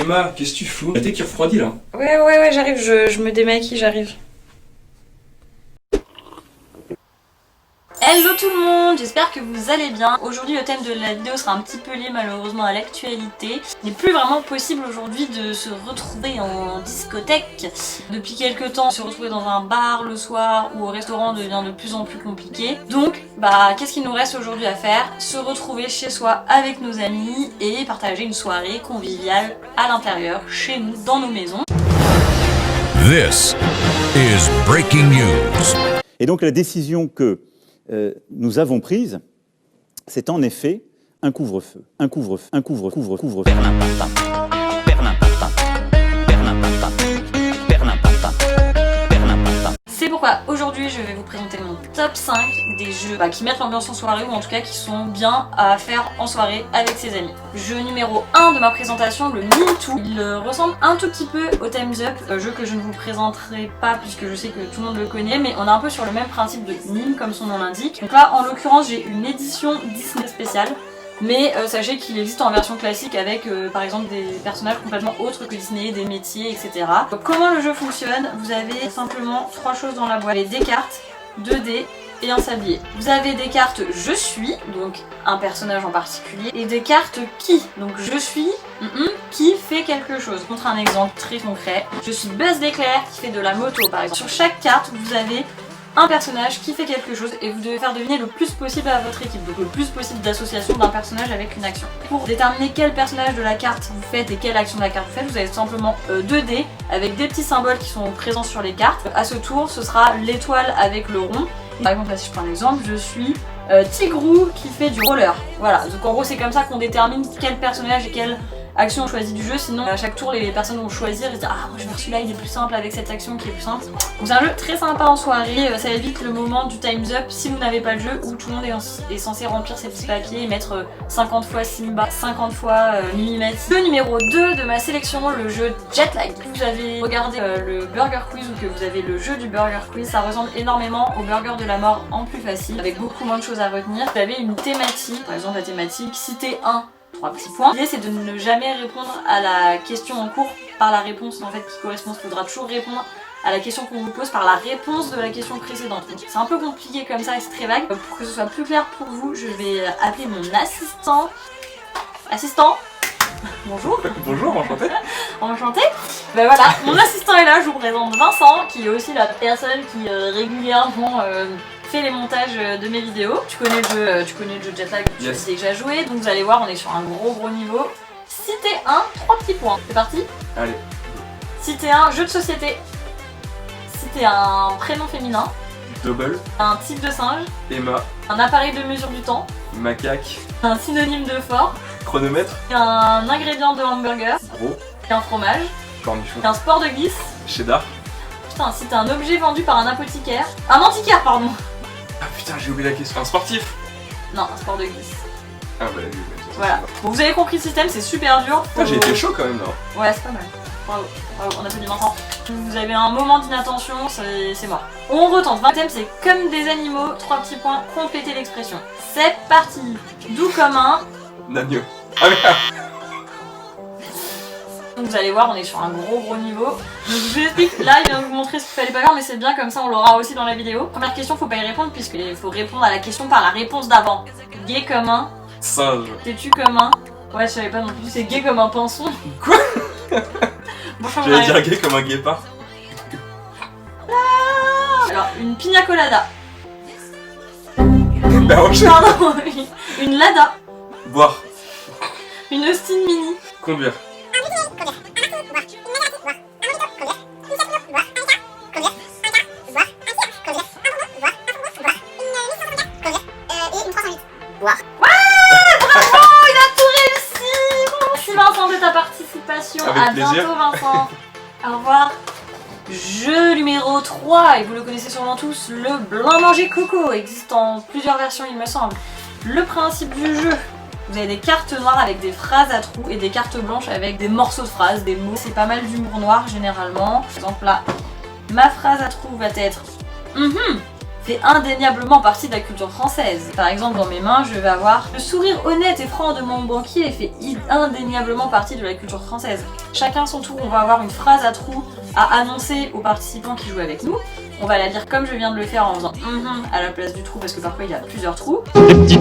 Emma, qu'est-ce que tu fous? La thé qui refroidit là. Ouais, j'arrive, je me démaquille, j'arrive. Hello tout le monde, j'espère que vous allez bien. Aujourd'hui le thème de la vidéo sera un petit peu lié malheureusement à l'actualité. Il n'est plus vraiment possible aujourd'hui de se retrouver en discothèque. Depuis quelques temps, se retrouver dans un bar le soir ou au restaurant devient de plus en plus compliqué. Donc qu'est-ce qu'il nous reste aujourd'hui à faire? Se retrouver chez soi avec nos amis et partager une soirée conviviale à l'intérieur, chez nous, dans nos maisons. This is breaking news. Et donc la décision que nous avons prise, c'est en effet un couvre-feu. Un couvre-feu. C'est pourquoi aujourd'hui je vais vous présenter mon top 5 des jeux qui mettent l'ambiance en soirée ou en tout cas qui sont bien à faire en soirée avec ses amis. Jeu numéro 1 de ma présentation, le Mine2. Il ressemble un tout petit peu au Time's Up, jeu que je ne vous présenterai pas puisque je sais que tout le monde le connaît, mais on est un peu sur le même principe de mime comme son nom l'indique. Donc là en l'occurrence j'ai une édition Disney spéciale. Mais sachez qu'il existe en version classique avec par exemple des personnages complètement autres que Disney, des métiers, etc. Donc, comment le jeu fonctionne? Vous avez simplement 3 choses dans la boîte. Vous avez des cartes, 2 dés et un sablier. Vous avez des cartes je suis, donc un personnage en particulier, et des cartes qui. Donc je suis qui fait quelque chose. Je montre un exemple très concret. Je suis Buzz l'éclair qui fait de la moto par exemple. Sur chaque carte vous avez un personnage qui fait quelque chose et vous devez faire deviner le plus possible à votre équipe, donc le plus possible d'association d'un personnage avec une action. Pour déterminer quel personnage de la carte vous faites et quelle action de la carte vous faites, vous avez tout simplement 2 dés avec des petits symboles qui sont présents sur les cartes. À ce tour, ce sera l'étoile avec le rond. Par exemple, là si je prends un exemple, je suis Tigrou qui fait du roller. Voilà, donc en gros c'est comme ça qu'on détermine quel personnage et quelle action on choisit du jeu, sinon à chaque tour les personnes vont choisir et se dire ah moi je vais faire celui-là, il est plus simple avec cette action qui est plus simple. Donc c'est un jeu très sympa en soirée, ça évite le moment du time's up si vous n'avez pas le jeu où tout le monde est censé remplir ses petits papiers et mettre 50 fois Simba, 50 fois Mimimati. Le numéro 2 de ma sélection, le jeu Jetlag. Vous avez regardé le Burger Quiz ou que vous avez le jeu du Burger Quiz, ça ressemble énormément au Burger de la mort en plus facile, avec beaucoup moins de choses à retenir. Vous avez une thématique, par exemple la thématique citer 3 petits points. L'idée c'est de ne jamais répondre à la question en cours par la réponse en fait qui correspond. Il faudra toujours répondre à la question qu'on vous pose par la réponse de la question précédente. C'est un peu compliqué comme ça et c'est très vague. Pour que ce soit plus clair pour vous, je vais appeler mon assistant. Assistant. Bonjour. Bonjour, enchanté. Enchanté. Voilà, mon assistant est là, je vous présente Vincent qui est aussi la personne qui régulièrement fait les montages de mes vidéos. Tu connais le jeu Jetlag, tu sais déjà joué, donc vous allez voir, on est sur un gros niveau. Citer 1, 3 petits points. C'est parti? Allez. Citer 1, jeu de société. Citer un prénom féminin. Double. Un type de singe. Emma. Un appareil de mesure du temps. Macaque. Un synonyme de fort. Chronomètre. Un ingrédient de hamburger. Gros. Et un fromage. Cornichon. Un sport de glisse. Cheddar. Putain, citer un objet vendu par un apothicaire. Un antiquaire, pardon. Ah putain, j'ai oublié la question. Un sportif. Non, un sport de glisse. Ah bah oui, voilà. Bon, vous avez compris le système, c'est super dur. Putain, j'ai été chaud quand même là. Ouais, c'est pas mal. Bravo, on a fait du Vincent. Vous avez un moment d'inattention, c'est mort. On retente. 20ème, c'est comme des animaux. 3 petits points, complétez l'expression. C'est parti. Doux comme un Nagno. Ah merde. Donc vous allez voir, on est sur un gros niveau. Donc je vous explique, là il vient de vous montrer ce qu'il fallait pas faire, mais c'est bien comme ça on l'aura aussi dans la vidéo. Première question, faut pas y répondre puisqu'il faut répondre à la question par la réponse d'avant. Gay comme un Singe. T'es-tu comme un Ouais, je savais pas non plus, c'est gay comme un pinson. Quoi? Bon, j'allais dire gay comme un guépard. Alors, une pina colada. Pardon, une lada. boire. Une Austin Mini. Conduire. Vincent de ta participation. Avec à plaisir. bientôt Vincent. Au revoir. Jeu numéro 3, et vous le connaissez sûrement tous, le blanc manger coco, existe en plusieurs versions il me semble. Le principe du jeu, vous avez des cartes noires avec des phrases à trous et des cartes blanches avec des morceaux de phrases, des mots. C'est pas mal d'humour noir généralement. Par exemple là, ma phrase à trous va être fait indéniablement partie de la culture française. Par exemple, dans mes mains, je vais avoir le sourire honnête et franc de mon banquier fait indéniablement partie de la culture française. Chacun son tour, on va avoir une phrase à trous à annoncer aux participants qui jouent avec nous. On va la dire comme je viens de le faire en faisant à la place du trou parce que parfois il y a plusieurs trous. Des petits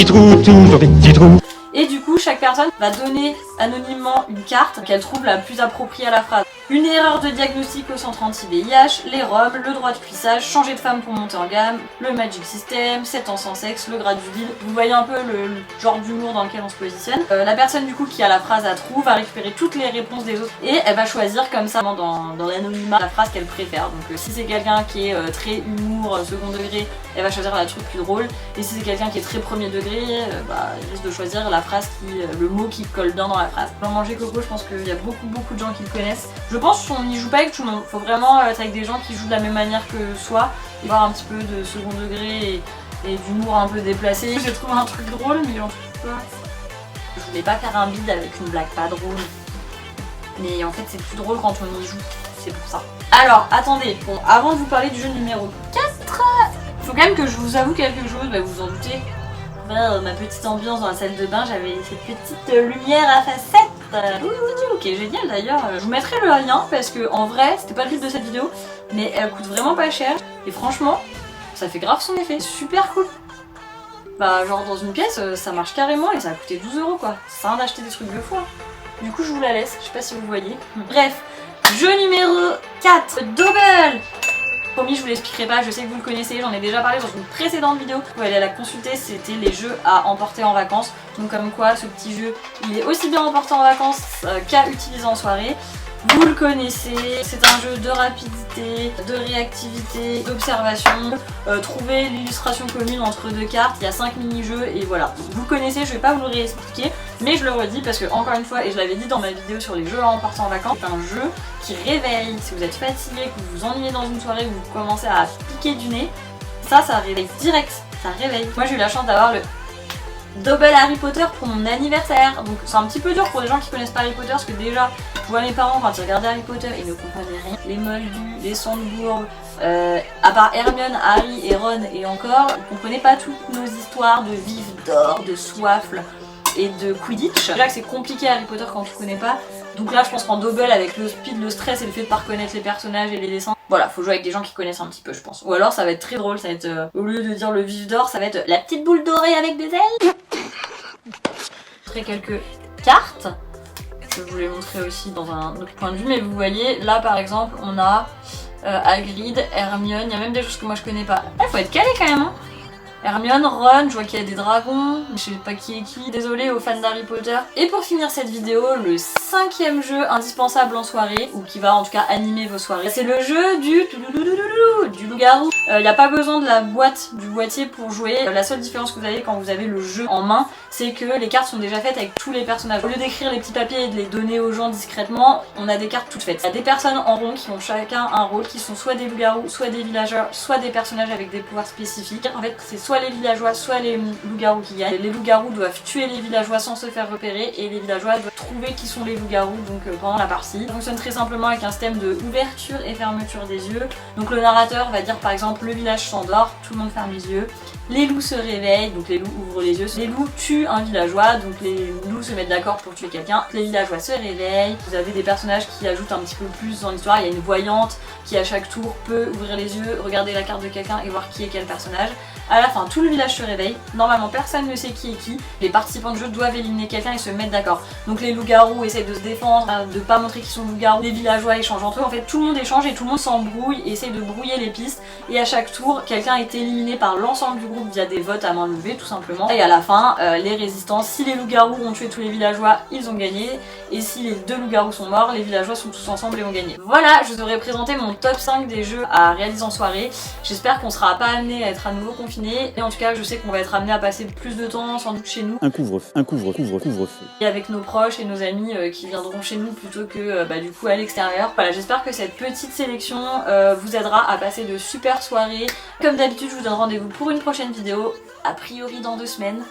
trous, toujours des petits trous. Et du coup, chaque personne va donner anonymement une carte qu'elle trouve la plus appropriée à la phrase. Une erreur de diagnostic au centre anti-VIH, les robes, le droit de cuissage, changer de femme pour monter en gamme, le Magic System, 7 ans sans sexe, le grade du vide. Vous voyez un peu le genre d'humour dans lequel on se positionne. La personne du coup qui a la phrase à trous va récupérer toutes les réponses des autres et elle va choisir comme ça dans l'anonymat la phrase qu'elle préfère. Donc si c'est quelqu'un qui est très humour, second degré, elle va choisir la truc plus drôle. Et si c'est quelqu'un qui est très premier degré, elle risque de choisir la phrase le mot qui colle bien dans la phrase. Dans Manger Coco, je pense qu'il y a beaucoup de gens qui le connaissent. Je pense qu'on n'y joue pas avec tout le monde. Faut vraiment être avec des gens qui jouent de la même manière que soi, et voir un petit peu de second degré et d'humour un peu déplacé. J'ai trouvé un truc drôle, mais j'en trouve pas. Je voulais pas faire un bide avec une blague pas drôle. Mais en fait, c'est plus drôle quand on y joue. C'est pour ça. Alors, attendez. Bon, avant de vous parler du jeu numéro 4, faut quand même que je vous avoue quelque chose, vous vous en doutez. Ma petite ambiance dans la salle de bain, j'avais cette petite lumière à facettes. Ok, génial d'ailleurs. Je vous mettrai le lien parce que en vrai, c'était pas le but de cette vidéo, mais elle coûte vraiment pas cher. Et franchement, ça fait grave son effet. Super cool. Genre dans une pièce, ça marche carrément et ça a coûté 12 € quoi. Ça sert à rien d'acheter des trucs de fou. Du coup, je vous la laisse. Je sais pas si vous voyez. Bref, jeu numéro 4, Dobble. Promis, je vous l'expliquerai pas, je sais que vous le connaissez, j'en ai déjà parlé dans une précédente vidéo. Vous allez la consulter, c'était les jeux à emporter en vacances. Donc comme quoi, ce petit jeu, il est aussi bien emporté en vacances qu'à utiliser en soirée. Vous le connaissez, c'est un jeu de rapidité, de réactivité, d'observation. Trouvez l'illustration commune entre deux cartes, il y a 5 mini-jeux et voilà. Vous le connaissez, je vais pas vous le réexpliquer, mais je le redis parce que encore une fois, et je l'avais dit dans ma vidéo sur les jeux à emporter en vacances, c'est un jeu qui réveille. Si vous êtes fatigué, que vous vous ennuyez dans une soirée, que vous commencez à piquer du nez, ça réveille direct, ça réveille. Moi j'ai eu la chance d'avoir le Dobble Harry Potter pour mon anniversaire, donc c'est un petit peu dur pour les gens qui connaissent pas Harry Potter parce que déjà je vois mes parents quand ils regardaient Harry Potter ils ne comprenaient rien. Les Moldus, les Sandbourg, à part Hermione, Harry et Ron et encore, ils comprenaient pas toutes nos histoires de vif d'or, de soifle et de Quidditch. Déjà que c'est compliqué Harry Potter quand tu connais pas, donc là je pense qu'en Dobble avec le speed, le stress et le fait de pas reconnaître les personnages et les dessins, voilà, faut jouer avec des gens qui connaissent un petit peu je pense. Ou alors ça va être très drôle, ça va être, au lieu de dire le vif d'or, ça va être la petite boule dorée avec des ailes. Je ferai quelques cartes, je vais vous les montrer aussi dans un autre point de vue, mais vous voyez, là par exemple on a Hagrid, Hermione, il y a même des choses que moi je connais pas. Faut être calé quand même hein. Hermione, Ron, je vois qu'il y a des dragons, je sais pas qui est qui, désolé aux fans d'Harry Potter. Et pour finir cette vidéo, le 5e jeu indispensable en soirée, ou qui va en tout cas animer vos soirées, c'est le jeu du loup-garou. Il n'y a pas besoin de la boîte, du boîtier pour jouer. La seule différence que vous avez quand vous avez le jeu en main, c'est que les cartes sont déjà faites avec tous les personnages. Au lieu d'écrire les petits papiers et de les donner aux gens discrètement, on a des cartes toutes faites. Il y a des personnes en rond qui ont chacun un rôle, qui sont soit des loups-garous, soit des villageois, soit des personnages avec des pouvoirs spécifiques. En fait, c'est soit les villageois, soit les loups-garous qui gagnent. Les loups-garous doivent tuer les villageois sans se faire repérer et les villageois doivent trouver qui sont les loups-garous pendant la partie. Ça fonctionne très simplement avec un système de ouverture et fermeture des yeux. Donc le narrateur va dire par exemple le village s'endort, tout le monde ferme les yeux. Les loups se réveillent, donc les loups ouvrent les yeux. Les loups tuent un villageois, donc les loups se mettent d'accord pour tuer quelqu'un. Les villageois se réveillent. Vous avez des personnages qui ajoutent un petit peu plus dans l'histoire. Il y a une voyante qui à chaque tour peut ouvrir les yeux, regarder la carte de quelqu'un et voir qui est quel personnage. À la fin, tout le village se réveille. Normalement, personne ne sait qui est qui. Les participants de jeu doivent éliminer quelqu'un et se mettre d'accord. Donc les loups-garous essayent de se défendre, de pas montrer qu'ils sont loups-garous. Les villageois échangent entre eux. En fait, tout le monde échange et tout le monde s'embrouille et essaye de brouiller les pistes. Et à chaque tour, quelqu'un est éliminé par l'ensemble du groupe via des votes à main levée, tout simplement. Et à la fin, les résistants, si les loups-garous ont tué tous les villageois, ils ont gagné. Et si les 2 loups-garous sont morts, les villageois sont tous ensemble et ont gagné. Voilà, je vous aurais présenté mon top 5 des jeux à réaliser en soirée. J'espère qu'on sera pas amené à être à nouveau confiné. Et en tout cas, je sais qu'on va être amené à passer plus de temps sans doute chez nous. Un couvre-feu. Et avec nos proches et nos amis qui viendront chez nous plutôt que du coup à l'extérieur. Voilà, j'espère que cette petite sélection vous aidera à passer de super soirées. Comme d'habitude, je vous donne rendez-vous pour une prochaine vidéo, a priori dans 2 semaines.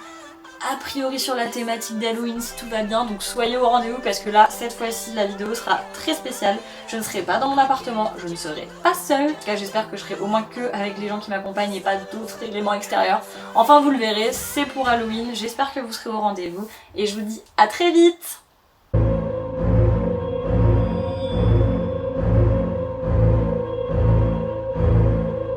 a priori sur la thématique d'Halloween si tout va bien, donc soyez au rendez-vous parce que là, cette fois-ci, la vidéo sera très spéciale. Je ne serai pas dans mon appartement, je ne serai pas seule. En tout cas, j'espère que je serai au moins que avec les gens qui m'accompagnent et pas d'autres éléments extérieurs. Enfin, vous le verrez, c'est pour Halloween. J'espère que vous serez au rendez-vous et je vous dis à très vite.